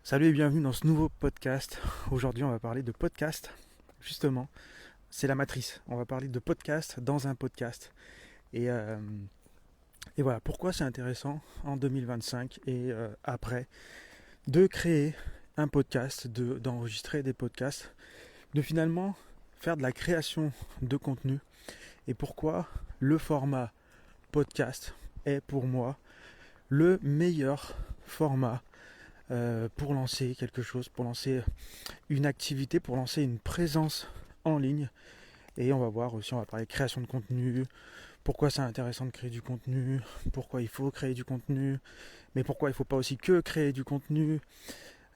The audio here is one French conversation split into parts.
Salut et bienvenue dans ce nouveau podcast. Aujourd'hui, on va parler de podcast. Justement, c'est la matrice. On va parler de podcast dans un podcast. Et, euh, et voilà, pourquoi c'est intéressant en 2025 et après de créer un podcast, d'enregistrer des podcasts, de finalement faire de la création de contenu. Et pourquoi le format podcast est pour moi le meilleur format pour lancer quelque chose, pour lancer une activité, pour lancer une présence en ligne. Et on va voir aussi, on va parler de création de contenu, pourquoi c'est intéressant de créer du contenu, pourquoi il faut créer du contenu, mais pourquoi il ne faut pas aussi que créer du contenu.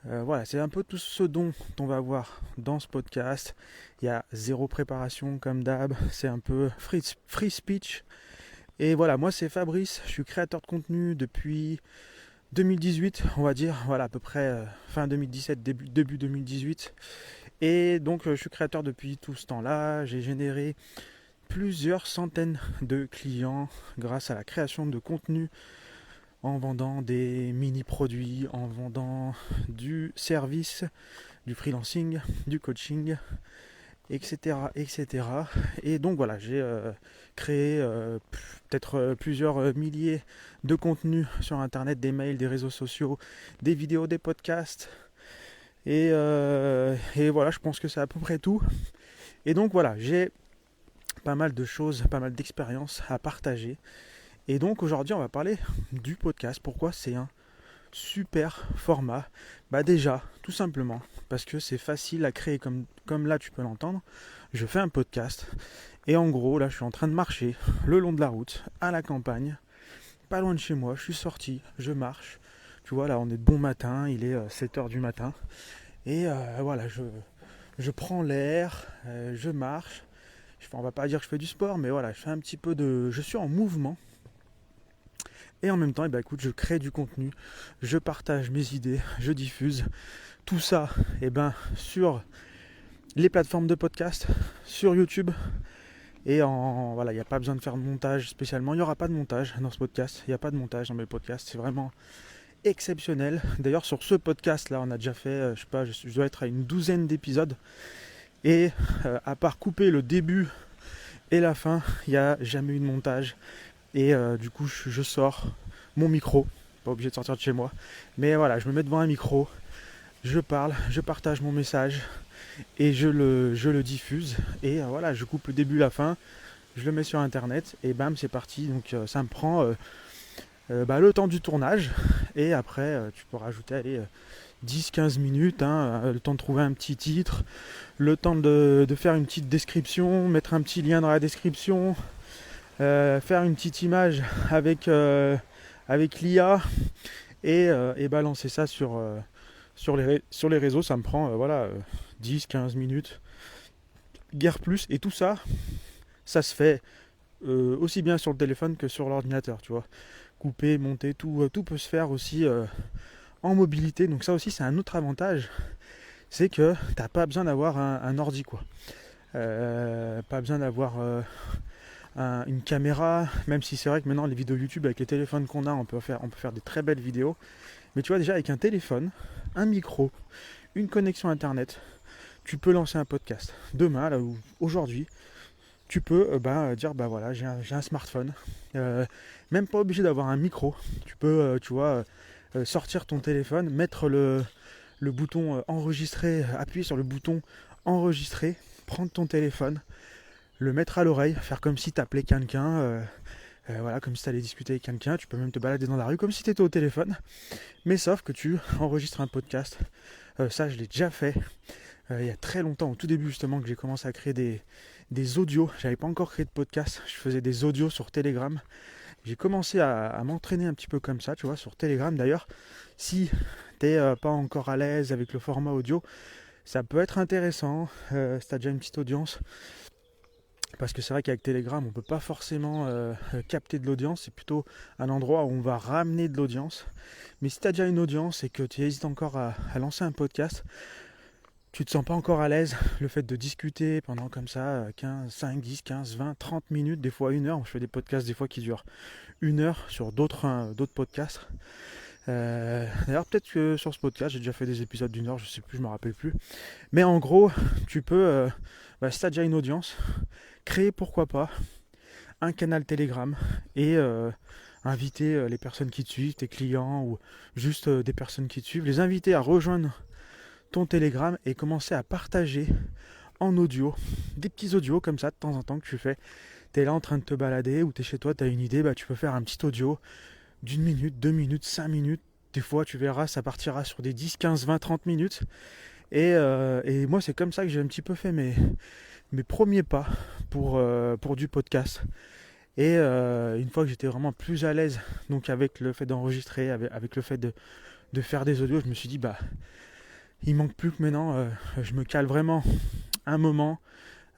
Voilà, c'est un peu tout ce dont on va voir dans ce podcast. Il y a zéro préparation comme d'hab, c'est un peu free speech. Et voilà, moi c'est Fabrice, je suis créateur de contenu depuis 2018, on va dire, voilà à peu près fin 2017, début 2018. Et donc je suis créateur depuis tout ce temps-là, j'ai généré plusieurs centaines de clients grâce à la création de contenu en vendant des mini-produits, en vendant du service, du freelancing, du coaching, etc. etc. Et donc voilà, j'ai créé peut-être plusieurs milliers de contenus sur Internet, des mails, des réseaux sociaux, des vidéos, des podcasts. Et voilà, je pense que c'est à peu près tout. Et donc voilà, j'ai pas mal de choses, pas mal d'expériences à partager. Et donc aujourd'hui, on va parler du podcast. Pourquoi c'est un super format? Bah déjà, tout simplement, parce que c'est facile à créer comme là tu peux l'entendre. Je fais un podcast et en gros, là je suis en train de marcher le long de la route, à la campagne, pas loin de chez moi, je suis sorti, je marche. Tu vois, là on est de bon matin, il est 7h du matin. Et voilà, je prends l'air, je marche. On va pas dire que je fais du sport, mais voilà, je fais un petit peu de. Je suis en mouvement. Et en même temps, écoute, je crée du contenu, je partage mes idées, je diffuse tout ça sur les plateformes de podcast, sur YouTube. Et voilà, il n'y a pas besoin de faire de montage spécialement. Il n'y aura pas de montage dans ce podcast. Il n'y a pas de montage dans mes podcasts. C'est vraiment exceptionnel. D'ailleurs, sur ce podcast-là, on a déjà fait, je sais pas, je dois être à une douzaine d'épisodes. Et à part couper le début et la fin, il n'y a jamais eu de montage. Et du coup, je sors mon micro, pas obligé de sortir de chez moi. Mais voilà, je me mets devant un micro, je parle, je partage mon message et je le diffuse. Et voilà, je coupe le début, la fin, je le mets sur internet et bam, c'est parti. Donc ça me prend le temps du tournage. Et après, tu peux rajouter, allez, 10-15 minutes, le temps de trouver un petit titre, le temps de faire une petite description, mettre un petit lien dans la description, faire une petite image avec l'IA et balancer ça sur les réseaux. Ça me prend 10-15 minutes, guère plus. Et tout ça, ça se fait aussi bien sur le téléphone que sur l'ordinateur, tu vois. Couper, monter, tout peut se faire aussi en mobilité. Donc ça aussi, c'est un autre avantage. C'est que t'as pas besoin d'avoir un ordi, quoi. Pas besoin d'avoir une caméra, même si c'est vrai que maintenant les vidéos YouTube avec les téléphones qu'on a, on peut faire des très belles vidéos. Mais tu vois, déjà avec un téléphone, un micro, une connexion internet, tu peux lancer un podcast. Demain, là, ou aujourd'hui, tu peux dire voilà, j'ai un smartphone. Même pas obligé d'avoir un micro. Tu peux, sortir ton téléphone, mettre le bouton enregistrer, appuyer sur le bouton enregistrer, prendre ton téléphone, le mettre à l'oreille, faire comme si tu appelais quelqu'un, voilà, comme si tu allais discuter avec quelqu'un. Tu peux même te balader dans la rue comme si tu étais au téléphone, mais sauf que tu enregistres un podcast. Ça, je l'ai déjà fait il y a très longtemps, au tout début justement, que j'ai commencé à créer des audios. J'avais pas encore créé de podcast, je faisais des audios sur Telegram. J'ai commencé à m'entraîner un petit peu comme ça, tu vois, sur Telegram. D'ailleurs, si t'es pas encore à l'aise avec le format audio, ça peut être intéressant si t'as déjà une petite audience. Parce que c'est vrai qu'avec Telegram, on peut pas forcément capter de l'audience. C'est plutôt un endroit où on va ramener de l'audience. Mais si tu as déjà une audience et que tu hésites encore à lancer un podcast, tu te sens pas encore à l'aise, le fait de discuter pendant comme ça 5, 10, 15, 20, 30 minutes, des fois 1 heure. Je fais des podcasts des fois qui durent 1 heure sur d'autres podcasts. D'ailleurs, peut-être que sur ce podcast, j'ai déjà fait des épisodes d'1 heure, je sais plus, je me rappelle plus. Mais en gros, tu peux, si tu as déjà une audience, créer pourquoi pas un canal Telegram et inviter les personnes qui te suivent, tes clients ou juste des personnes qui te suivent, les inviter à rejoindre ton Telegram et commencer à partager en audio, des petits audios comme ça de temps en temps que tu fais. Tu es là en train de te balader ou tu es chez toi, tu as une idée, tu peux faire un petit audio d'1 minute, 2 minutes, 5 minutes. Des fois, tu verras, ça partira sur des 10, 15, 20, 30 minutes. Et moi, c'est comme ça que j'ai un petit peu fait mes premiers pas pour du podcast. Et une fois que j'étais vraiment plus à l'aise donc avec le fait d'enregistrer, avec le fait de faire des audios, je me suis dit, il manque plus que maintenant, je me cale vraiment un moment,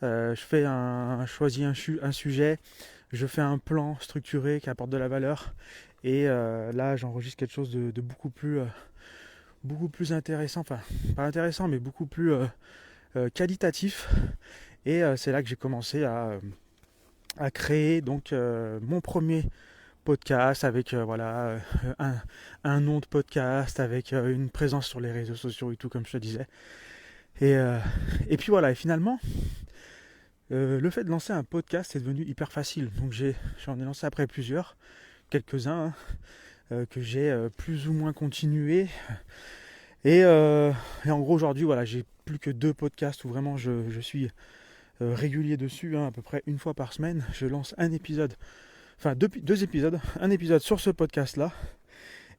je choisis un sujet, je fais un plan structuré qui apporte de la valeur. Et là, j'enregistre quelque chose de beaucoup plus intéressant, enfin pas intéressant, mais beaucoup plus qualitatif. Et c'est là que j'ai commencé à créer donc mon premier podcast avec un nom de podcast, avec une présence sur les réseaux sociaux et tout, comme je te disais. Et puis voilà, et finalement, le fait de lancer un podcast est devenu hyper facile. Donc j'en ai lancé après quelques-uns, que j'ai plus ou moins continué. Et en gros aujourd'hui, voilà, j'ai plus que 2 podcasts où vraiment je suis régulier dessus, à peu près une fois par semaine. Je lance un épisode, enfin deux épisodes, un épisode sur ce podcast-là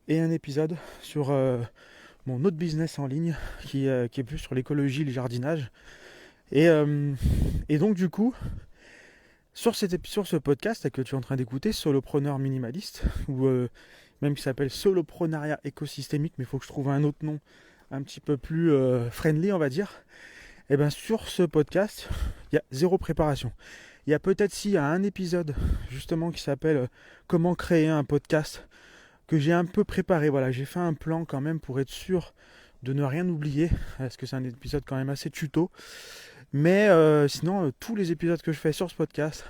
et un épisode sur mon autre business en ligne qui est plus sur l'écologie, le jardinage. Et donc du coup, sur ce podcast que tu es en train d'écouter, Solopreneur Minimaliste, ou même qui s'appelle Soloprenariat Écosystémique, mais il faut que je trouve un autre nom un petit peu plus friendly, on va dire. Et bien sur ce podcast, il y a zéro préparation. Il y a peut-être s'il y a un épisode justement qui s'appelle Comment créer un podcast, que j'ai un peu préparé. Voilà, j'ai fait un plan quand même pour être sûr de ne rien oublier, parce que c'est un épisode quand même assez tuto. Mais sinon, tous les épisodes que je fais sur ce podcast,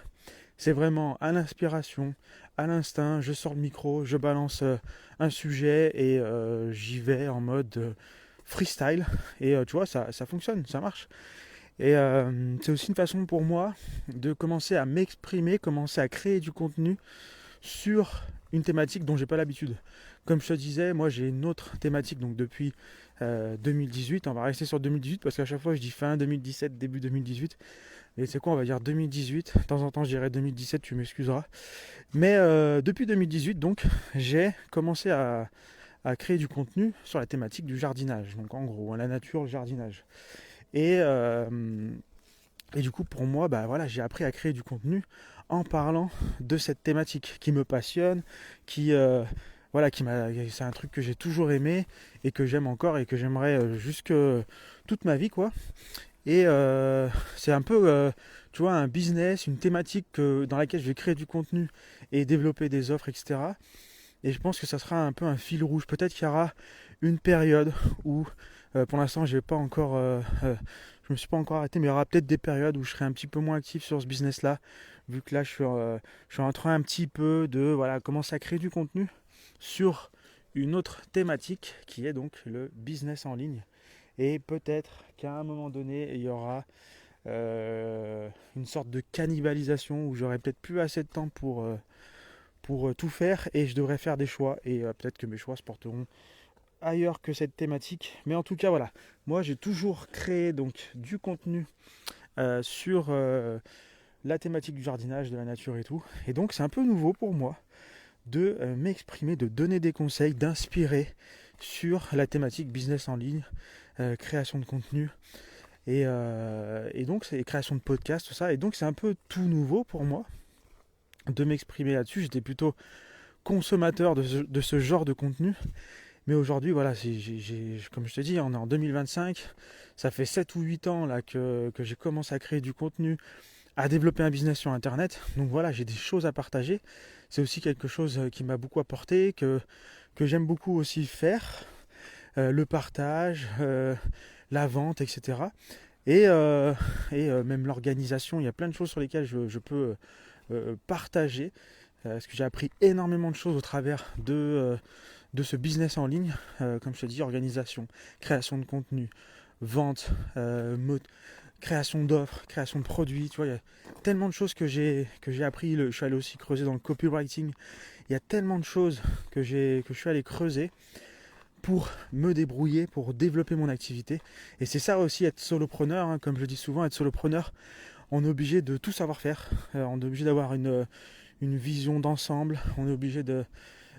c'est vraiment à l'inspiration, à l'instinct. Je sors le micro, je balance un sujet et j'y vais en mode freestyle. Et tu vois, ça fonctionne, ça marche. Et c'est aussi une façon pour moi de commencer à m'exprimer, commencer à créer du contenu sur une thématique dont j'ai pas l'habitude. Comme je te disais, moi j'ai une autre thématique donc depuis 2018. On va rester sur 2018 parce qu'à chaque fois je dis fin 2017, début 2018. Et c'est quoi, on va dire 2018. De temps en temps je dirais 2017, tu m'excuseras. Mais depuis 2018 donc j'ai commencé à créer du contenu sur la thématique du jardinage. Donc en gros, la nature, le jardinage. Et du coup, pour moi, voilà, j'ai appris à créer du contenu en parlant de cette thématique qui me passionne, voilà, c'est un truc que j'ai toujours aimé et que j'aime encore et que j'aimerais jusque toute ma vie, quoi. Et c'est un peu, tu vois, un business, une thématique dans laquelle je vais créer du contenu et développer des offres, etc. Et je pense que ça sera un peu un fil rouge. Peut-être qu'il y aura une période où, pour l'instant, je me suis pas encore arrêté, mais il y aura peut-être des périodes où je serai un petit peu moins actif sur ce business-là, vu que là, je suis en train un petit peu de commencer à créer du contenu sur une autre thématique qui est donc le business en ligne. Et peut-être qu'à un moment donné, il y aura une sorte de cannibalisation où j'aurai peut-être plus assez de temps pour tout faire et je devrais faire des choix. Et peut-être que mes choix se porteront ailleurs que cette thématique. Mais en tout cas, voilà. Moi, j'ai toujours créé donc du contenu sur la thématique du jardinage, de la nature et tout. Et donc, c'est un peu nouveau pour moi de m'exprimer, de donner des conseils, d'inspirer sur la thématique business en ligne, création de contenu et donc c'est création de podcast, tout ça. Et donc c'est un peu tout nouveau pour moi de m'exprimer là-dessus. J'étais plutôt consommateur de ce genre de contenu. Mais aujourd'hui, voilà, comme je te dis, on est en 2025. Ça fait 7 ou 8 ans là, que j'ai commencé à créer du contenu, à développer un business sur Internet. Donc voilà, j'ai des choses à partager. C'est aussi quelque chose qui m'a beaucoup apporté, que j'aime beaucoup aussi faire. Le partage, la vente, etc. Et même l'organisation. Il y a plein de choses sur lesquelles je peux partager. Parce que j'ai appris énormément de choses au travers de ce business en ligne, comme je te dis, organisation, création de contenu, vente, création d'offres, création de produits, tu vois, il y a tellement de choses que j'ai appris, je suis allé aussi creuser dans le copywriting, il y a tellement de choses que je suis allé creuser pour me débrouiller, pour développer mon activité. Et c'est ça aussi être solopreneur, hein. Comme je dis souvent, être solopreneur, on est obligé de tout savoir faire, on est obligé d'avoir une vision d'ensemble, on est obligé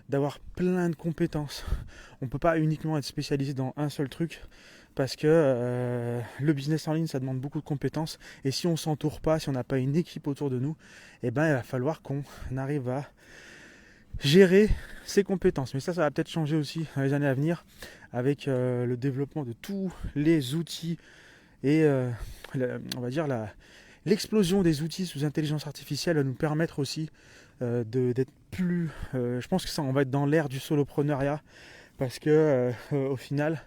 d'avoir plein de compétences. On ne peut pas uniquement être spécialisé dans un seul truc parce que le business en ligne ça demande beaucoup de compétences et si on ne s'entoure pas, si on n'a pas une équipe autour de nous, eh ben, il va falloir qu'on arrive à gérer ses compétences. Mais ça va peut-être changer aussi dans les années à venir avec le développement de tous les outils et on va dire l'explosion des outils sous intelligence artificielle va nous permettre aussi d'être plus... je pense que ça, on va être dans l'ère du solopreneuriat parce que au final,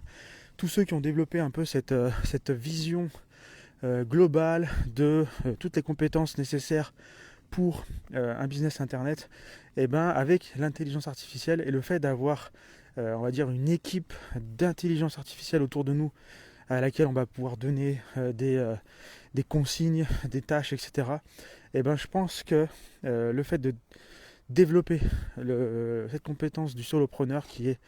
tous ceux qui ont développé un peu cette vision globale de toutes les compétences nécessaires pour un business internet, et ben avec l'intelligence artificielle et le fait d'avoir on va dire une équipe d'intelligence artificielle autour de nous à laquelle on va pouvoir donner des consignes, des tâches, etc. Et ben je pense que le fait de développer cette compétence du solopreneur qui est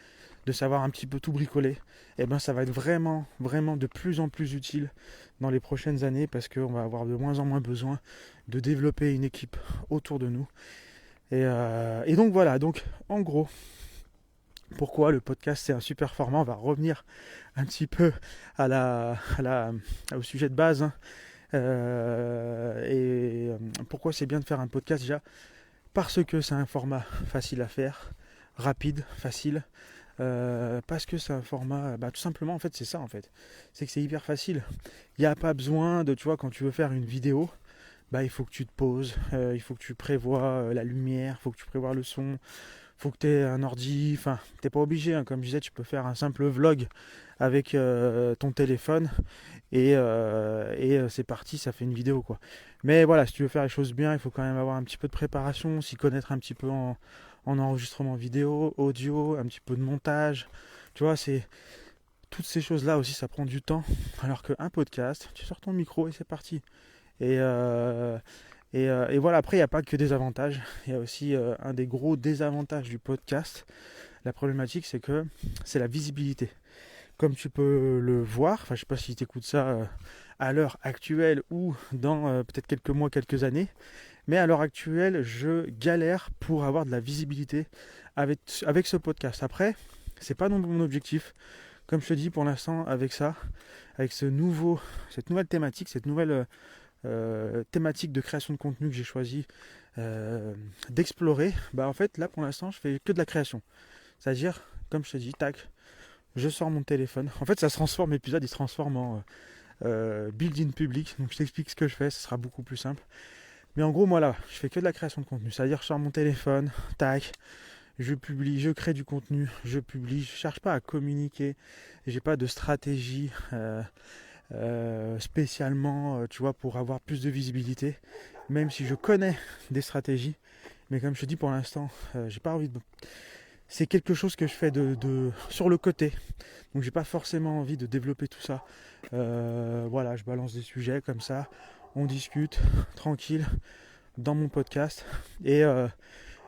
de savoir un petit peu tout bricoler, et ben ça va être vraiment, vraiment de plus en plus utile dans les prochaines années parce qu'on va avoir de moins en moins besoin de développer une équipe autour de nous. Et donc voilà, donc en gros, pourquoi le podcast c'est un super format, on va revenir un petit peu au sujet de base, hein. Pourquoi c'est bien de faire un podcast déjà? Parce que c'est un format facile à faire, rapide, facile. Parce que c'est un format, tout simplement en fait c'est ça en fait. C'est que c'est hyper facile. Il n'y a pas besoin de, tu vois, quand tu veux faire une vidéo, il faut que tu te poses, il faut que tu prévois la lumière, il faut que tu prévois le son, faut que tu aies un ordi, enfin t'es pas obligé, hein. Comme je disais, tu peux faire un simple vlog avec ton téléphone et c'est parti, ça fait une vidéo quoi. Mais voilà, si tu veux faire les choses bien, il faut quand même avoir un petit peu de préparation, s'y connaître un petit peu en enregistrement vidéo, audio, un petit peu de montage. Tu vois, c'est toutes ces choses-là aussi, ça prend du temps. Alors qu'un podcast, tu sors ton micro et c'est parti. Et voilà, après, il n'y a pas que des avantages. Il y a aussi un des gros désavantages du podcast. La problématique, c'est que c'est la visibilité. Comme tu peux le voir, je ne sais pas si tu écoutes ça à l'heure actuelle ou dans peut-être quelques mois, quelques années, mais à l'heure actuelle, je galère pour avoir de la visibilité avec ce podcast. Après, c'est pas non mon objectif. Comme je te dis, pour l'instant, avec ça, avec cette nouvelle thématique, cette nouvelle thématique de création de contenu que j'ai choisi d'explorer, en fait, là, pour l'instant, je fais que de la création. C'est-à-dire, comme je te dis, tac, je sors mon téléphone. En fait, ça se transforme, l'épisode, il se transforme en build-in public. Donc, je t'explique ce que je fais, ce sera beaucoup plus simple. Mais en gros, moi là, je fais que de la création de contenu. C'est-à-dire, je sors mon téléphone, tac, je publie, je crée du contenu, je publie. Je ne cherche pas à communiquer. J'ai pas de stratégie spécialement, tu vois, pour avoir plus de visibilité. Même si je connais des stratégies. Mais comme je te dis, pour l'instant, j'ai pas envie de... C'est quelque chose que je fais sur le côté. Donc, j'ai pas forcément envie de développer tout ça. Voilà, je balance des sujets comme ça. On discute tranquille dans mon podcast et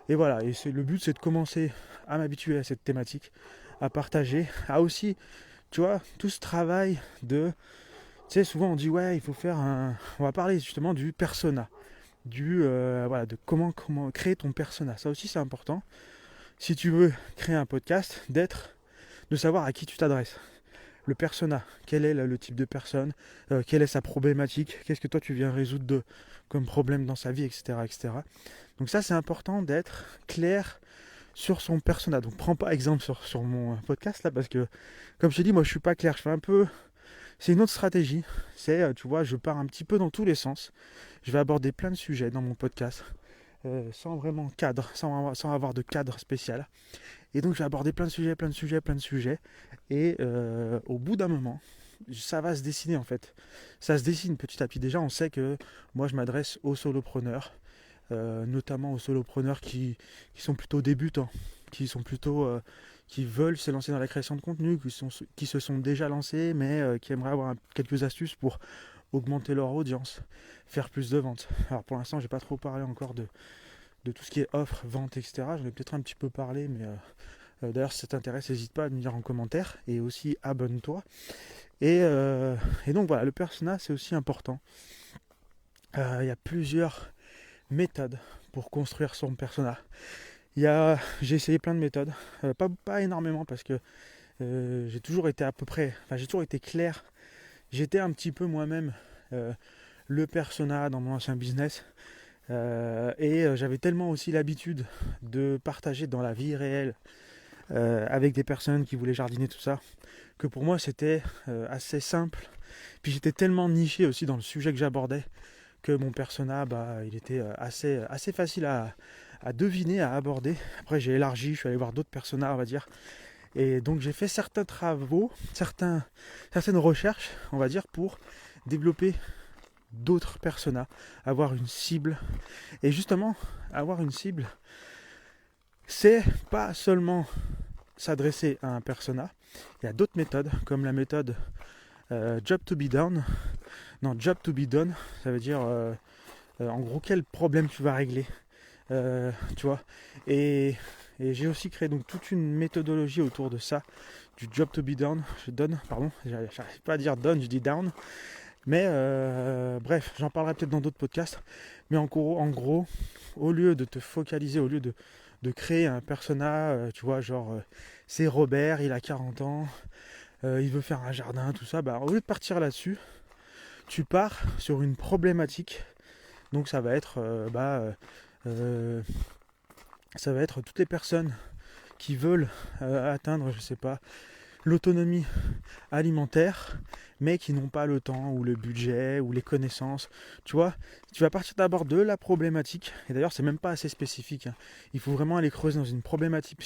voilà, et le but c'est de commencer à m'habituer à cette thématique, à partager, à aussi, tu vois, tout ce travail de, tu sais, souvent on dit ouais, il faut faire on va parler justement du persona, voilà, de comment créer ton persona. Ça aussi c'est important si tu veux créer un podcast, de savoir à qui tu t'adresses. Le persona, quel est le type de personne, quelle est sa problématique, qu'est-ce que toi tu viens résoudre comme problème dans sa vie, etc., etc. Donc ça c'est important d'être clair sur son persona. Donc prends pas exemple sur mon podcast là parce que comme je t'ai dit, moi je suis pas clair, je fais un peu... C'est une autre stratégie, c'est, tu vois, je pars un petit peu dans tous les sens. Je vais aborder plein de sujets dans mon podcast sans vraiment cadre, sans avoir de cadre spécial. Et donc je vais aborder plein de sujets. Et au bout d'un moment, ça va se dessiner en fait. Ça se dessine petit à petit. Déjà, on sait que moi je m'adresse aux solopreneurs, notamment aux solopreneurs qui sont plutôt débutants, qui qui veulent se lancer dans la création de contenu, qui se sont déjà lancés, mais qui aimeraient avoir quelques astuces pour augmenter leur audience, faire plus de ventes. Alors pour l'instant, j'ai pas trop parlé encore de tout ce qui est offre, vente, etc. J'en ai peut-être un petit peu parlé, mais d'ailleurs, si ça t'intéresse, n'hésite pas à me dire en commentaire et aussi abonne-toi. Et donc voilà, le persona, c'est aussi important. Il y a plusieurs méthodes pour construire son persona. J'ai essayé plein de méthodes, pas énormément parce que j'ai toujours été j'ai toujours été clair. J'étais un petit peu moi-même le persona dans mon ancien business. J'avais tellement aussi l'habitude de partager dans la vie réelle avec des personnes qui voulaient jardiner, tout ça, que pour moi c'était assez simple. Puis j'étais tellement niché aussi dans le sujet que j'abordais que mon persona, il était assez facile à deviner, à aborder. Après j'ai élargi, je suis allé voir d'autres personas, on va dire. Et donc j'ai fait certains travaux, certaines recherches, on va dire, pour développer d'autres personas, avoir une cible. Et justement, avoir une cible, c'est pas seulement s'adresser à un persona. Il y a d'autres méthodes, comme la méthode job to be done. Non, job to be done, ça veut dire en gros quel problème tu vas régler. Tu vois. Et j'ai aussi créé donc toute une méthodologie autour de ça, du job to be done. J'arrive pas à dire done, je dis down. Mais bref, j'en parlerai peut-être dans d'autres podcasts. Mais en gros, au lieu de te focaliser, au lieu de créer un persona, tu vois, genre c'est Robert, il a 40 ans, il veut faire un jardin, tout ça, au lieu de partir là-dessus, tu pars sur une problématique. Donc ça va être toutes les personnes qui veulent atteindre, je sais pas, l'autonomie alimentaire, mais qui n'ont pas le temps ou le budget ou les connaissances. Tu vois, tu vas partir d'abord de la problématique, et d'ailleurs c'est même pas assez spécifique, hein. Il faut vraiment aller creuser dans une problématique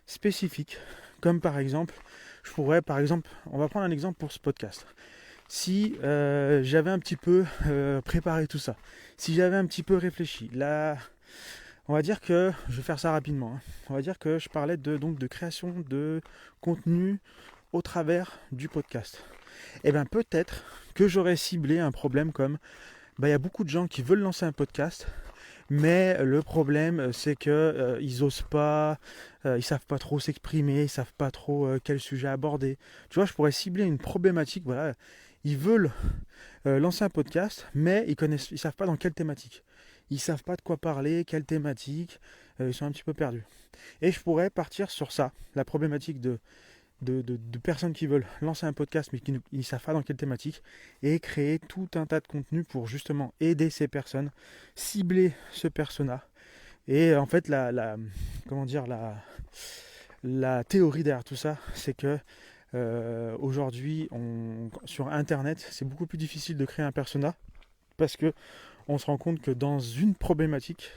spécifique, comme par exemple, on va prendre un exemple pour ce podcast. Si j'avais un petit peu préparé tout ça, si j'avais un petit peu réfléchi, là, on va dire que, je vais faire ça rapidement, hein. On va dire que je parlais de création de contenu au travers du podcast. Et bien peut-être que j'aurais ciblé un problème comme, il y a beaucoup de gens qui veulent lancer un podcast, mais le problème c'est que ils osent pas, ils savent pas trop s'exprimer, ils savent pas trop quel sujet aborder. Tu vois, je pourrais cibler une problématique, voilà, ils veulent lancer un podcast, mais ils savent pas dans quelle thématique. Ils savent pas de quoi parler, quelle thématique, ils sont un petit peu perdus. Et je pourrais partir sur ça, la problématique de personnes qui veulent lancer un podcast mais qui ne savent pas dans quelle thématique, et créer tout un tas de contenus pour justement aider ces personnes, cibler ce persona. Et en fait la théorie derrière tout ça, c'est que aujourd'hui sur internet c'est beaucoup plus difficile de créer un persona, parce que on se rend compte que dans une problématique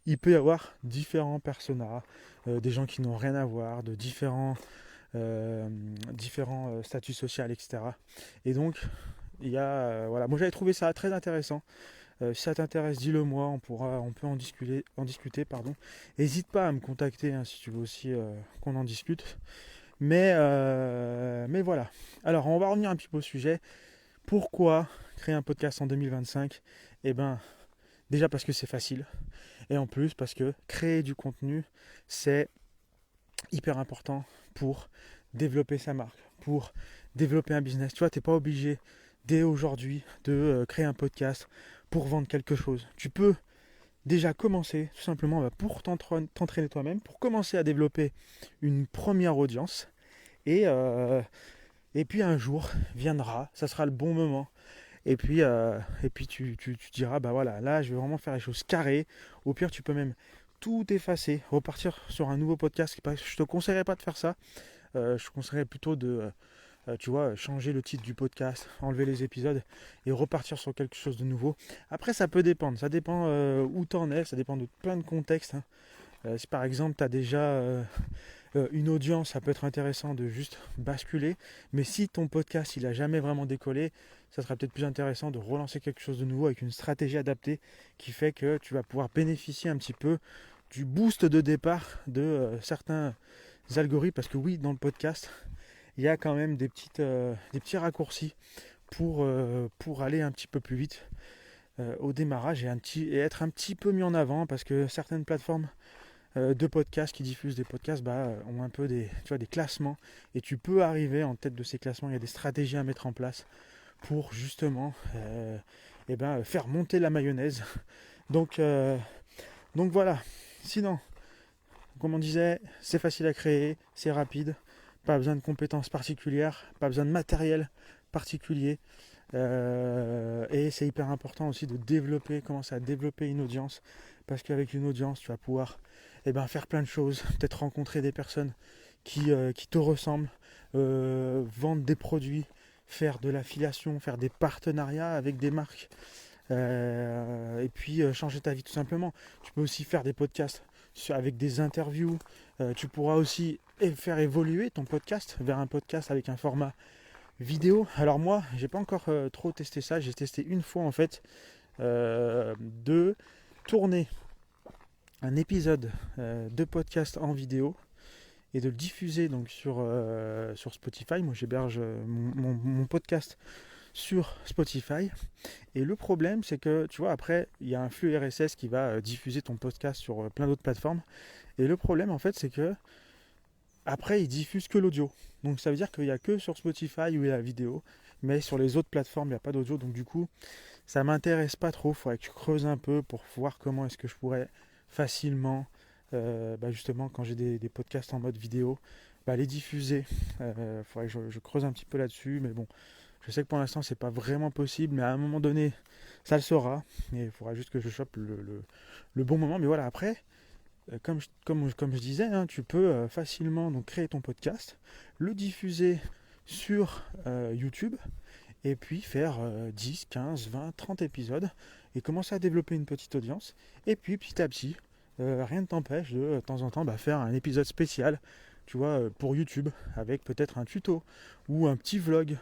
il peut y avoir différents personas, des gens qui n'ont rien à voir, de différents statuts sociaux, etc. Et donc, il y a, voilà, moi j'avais trouvé ça très intéressant. Si ça t'intéresse, dis-le moi, on peut en discuter, pardon. N'hésite pas à me contacter, hein, si tu veux aussi qu'on en discute. Mais voilà. Alors, on va revenir un petit peu au sujet. Pourquoi créer un podcast en 2025 ? Eh ben, déjà parce que c'est facile. Et en plus, parce que créer du contenu, c'est hyper important pour développer sa marque, pour développer un business. Tu vois, tu n'es pas obligé dès aujourd'hui de créer un podcast pour vendre quelque chose. Tu peux déjà commencer tout simplement pour t'entraîner toi-même, pour commencer à développer une première audience. Et puis un jour viendra, ça sera le bon moment. Et puis tu diras, voilà, là je vais vraiment faire les choses carrées. Au pire, tu peux même tout effacer, repartir sur un nouveau podcast. Je te conseillerais pas de faire ça. Je conseillerais plutôt de changer le titre du podcast, enlever les épisodes et repartir sur quelque chose de nouveau. Après, ça peut dépendre. Ça dépend où tu en es. Ça dépend de plein de contextes, hein. Si par exemple tu as déjà une audience, ça peut être intéressant de juste basculer. Mais si ton podcast il a jamais vraiment décollé, ça sera peut-être plus intéressant de relancer quelque chose de nouveau avec une stratégie adaptée qui fait que tu vas pouvoir bénéficier un petit peu du boost de départ de certains algorithmes, parce que oui, dans le podcast, il y a quand même des petits raccourcis pour aller un petit peu plus vite au démarrage et être un petit peu mis en avant, parce que certaines plateformes de podcasts qui diffusent des podcasts ont un peu des classements, et tu peux arriver en tête de ces classements. Il y a des stratégies à mettre en place pour justement faire monter la mayonnaise. Donc voilà. Sinon, comme on disait, c'est facile à créer, c'est rapide, pas besoin de compétences particulières, pas besoin de matériel particulier. Et c'est hyper important aussi de commencer à développer une audience, parce qu'avec une audience, tu vas pouvoir faire plein de choses, peut-être rencontrer des personnes qui te ressemblent, vendre des produits, faire de l'affiliation, faire des partenariats avec des marques, et puis changer ta vie tout simplement. Tu peux aussi faire des podcasts avec des interviews. Tu pourras aussi faire évoluer ton podcast vers un podcast avec un format vidéo. Alors moi, j'ai pas encore trop testé ça. J'ai testé une fois en fait de tourner un épisode de podcast en vidéo et de le diffuser donc sur Spotify. Moi, j'héberge mon podcast sur Spotify. Et le problème, c'est que tu vois, après, il y a un flux RSS qui va diffuser ton podcast sur plein d'autres plateformes. Et le problème, en fait, c'est que après, il diffuse que l'audio. Donc ça veut dire qu'il n'y a que sur Spotify où il y a la vidéo, mais sur les autres plateformes, il n'y a pas d'audio. Donc du coup, ça m'intéresse pas trop. Il faudrait que tu creuses un peu pour voir comment est-ce que je pourrais facilement, justement, quand j'ai des podcasts en mode vidéo, les diffuser. Il faudrait que je creuse un petit peu là-dessus, mais bon, je sais que pour l'instant, c'est pas vraiment possible, mais à un moment donné, ça le sera. Et il faudra juste que je chope le bon moment. Mais voilà, après, comme je disais, hein, tu peux facilement donc créer ton podcast, le diffuser sur YouTube, et puis faire 10, 15, 20, 30 épisodes, et commencer à développer une petite audience. Et puis petit à petit, rien ne t'empêche de temps en temps faire un épisode spécial, tu vois, pour YouTube, avec peut-être un tuto, ou un petit vlog,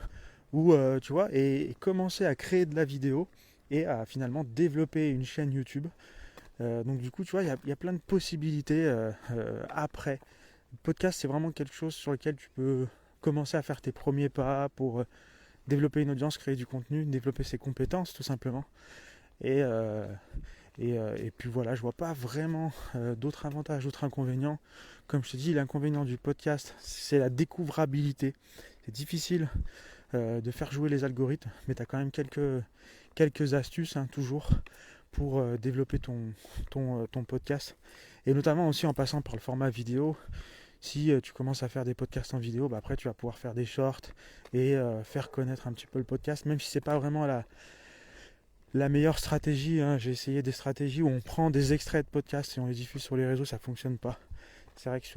ou tu vois, et commencer à créer de la vidéo, et à finalement développer une chaîne YouTube. Donc du coup, tu vois, il y a plein de possibilités après. Le podcast, c'est vraiment quelque chose sur lequel tu peux commencer à faire tes premiers pas pour développer une audience, créer du contenu, développer ses compétences tout simplement. Et puis voilà, je vois pas vraiment d'autres avantages, d'autres inconvénients. Comme je te dis, l'inconvénient du podcast, c'est la découvrabilité. C'est difficile de faire jouer les algorithmes, mais tu as quand même quelques astuces, hein, toujours, pour développer ton podcast. Et notamment aussi en passant par le format vidéo. Si tu commences à faire des podcasts en vidéo, après tu vas pouvoir faire des shorts et faire connaître un petit peu le podcast, même si c'est pas vraiment la meilleure stratégie, hein. J'ai essayé des stratégies où on prend des extraits de podcasts et on les diffuse sur les réseaux, ça fonctionne pas. C'est vrai que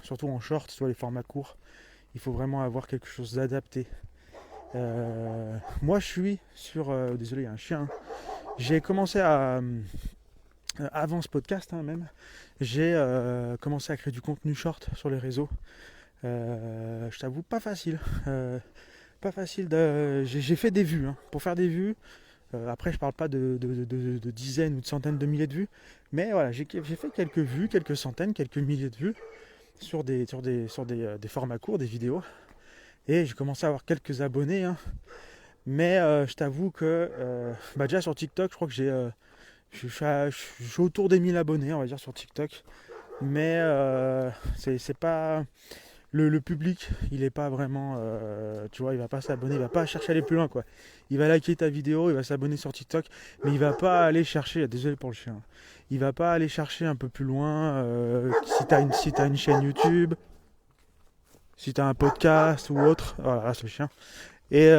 surtout en short, soit les formats courts, il faut vraiment avoir quelque chose d'adapté. Moi je suis sur... désolé, il y a un chien. J'ai commencé avant ce podcast, hein, même, j'ai commencé à créer du contenu short sur les réseaux. Je t'avoue, pas facile. Pas facile j'ai fait des vues, hein. Pour faire des vues, après je parle pas de dizaines ou de centaines de milliers de vues, mais voilà, j'ai fait quelques vues, quelques centaines, quelques milliers de vues sur des formats courts, des vidéos, et j'ai commencé à avoir quelques abonnés, hein. Mais je t'avoue que déjà sur TikTok, je crois que je suis autour des 1000 abonnés, on va dire, sur TikTok. Mais c'est pas... Le public, il est pas vraiment... tu vois, il va pas s'abonner, il va pas chercher à aller plus loin, quoi. Il va liker ta vidéo, il va s'abonner sur TikTok, mais il va pas aller chercher... Désolé pour le chien. Il va pas aller chercher un peu plus loin si t'as une chaîne YouTube, si t'as un podcast ou autre. Voilà, c'est le chien. Et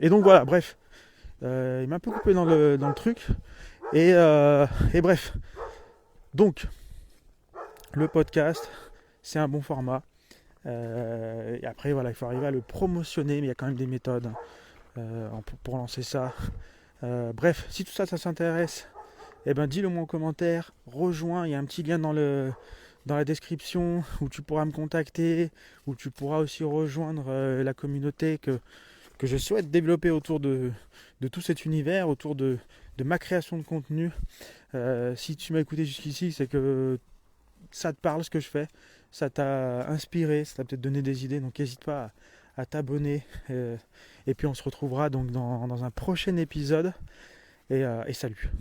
donc voilà, bref. Il m'a un peu coupé dans le truc. Et bref. Donc, le podcast, c'est un bon format. Et après, voilà, il faut arriver à le promotionner, mais il y a quand même des méthodes pour lancer ça. Bref, si tout ça, ça s'intéresse, dis-le moi en commentaire. Rejoins, il y a un petit lien dans la description où tu pourras me contacter, où tu pourras aussi rejoindre la communauté que que je souhaite développer autour de tout cet univers, autour de ma création de contenu. Si tu m'as écouté jusqu'ici, c'est que ça te parle ce que je fais, ça t'a inspiré, ça t'a peut-être donné des idées, donc n'hésite pas à t'abonner. Et puis on se retrouvera donc dans un prochain épisode. Et salut.